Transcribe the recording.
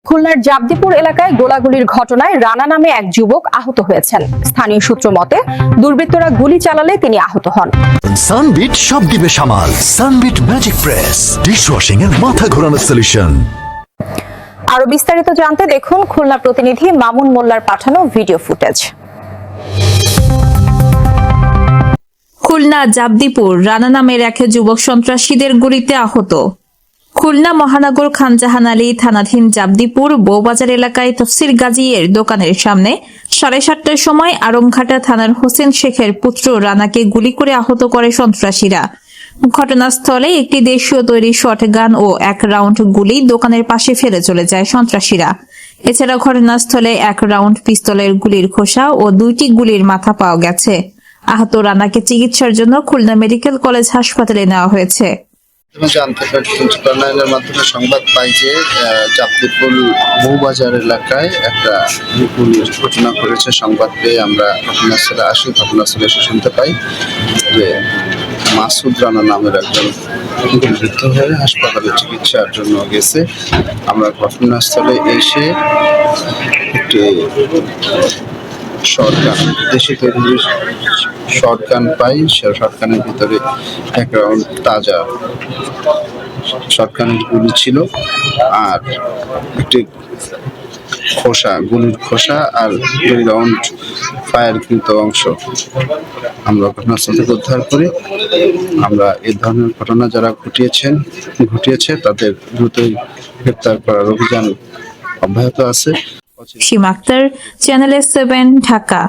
খুলনার জাবদিপুর এলাকায় গোলাগুলির ঘটনায় রানা নামে এক যুবক আহত হয়েছেন। স্থানীয় সূত্র মতে দুর্বৃত্তরা গুলি চালালে তিনি আহত হন। সানবিট সব দিবে সামাল। সানবিট ম্যাজিক প্রেস ডিশওয়াশিং এর মাথা ঘোরানো সলিউশন। আরো বিস্তারিত জানতে দেখুন খুলনা প্রতিনিধি মামুন মোল্লার পাঠানো ভিডিও ফুটেজ। খুলনা জাবদিপুর রানা নামের এক যুবক সন্ত্রাসীদের গুলিতে আহত। খুলনা মহানগর খানজাহান আলী থানাধীন জাবদিপুর বৌবাজার এলাকায় তফসির গাজীর দোকানের সামনে 7:30টার সময় আরংঘাটা থানার হোসেন শেখের পুত্র রানাকে গুলি করে আহত করে সন্ত্রাসীরা। ঘটনাস্থলে একটি দেশীয় তৈরি শটগান ও 1 রাউন্ড গুলি দোকানের পাশে ফেলে চলে যায় সন্ত্রাসীরা। এছাড়া ঘটনাস্থলে 1 রাউন্ড পিস্তলের গুলির খোসা ও 2টি গুলির মাথা পাওয়া গেছে। আহত রানাকে চিকিৎসার জন্য খুলনা মেডিকেল কলেজ হাসপাতালে নেওয়া হয়েছে। জানতে পারলাম মাধ্যমে সংবাদ পাই যে জাবদিপুর বৌবাজার এলাকায় একটা বিপুল ঘটনা ঘটেছে। সংবাদ পেয়ে আমরা ঘটনাস্থলে আসি। ঘটনাস্থলে এসে শুনতে পাই যে মাসুদ রানা নামের একজন গুলিবিদ্ধ হয়ে হাসপাতালে চিকিৎসার জন্য গেছে। আমরা ঘটনাস্থলে এসে একটি শটগান, দেশি তৈরি শটগান পাই। সে শটগানের ভিতরে 1 রাউন্ড তাজা শটগানের গুলি ছিল আর একটি খোসা, গুলির খোসা আর 2 রাউন্ড ফায়ারকৃত অংশ আমরা ঘটনাস্থল থেকে উদ্ধার করি। আমরা এই ধরনের ঘটনা যারা ঘটিয়েছে তাদের দ্রুতই গ্রেপ্তার করার অভিযান অব্যাহত আছে। সীমা আক্তার, চ্যানেল 7, ঢাকা।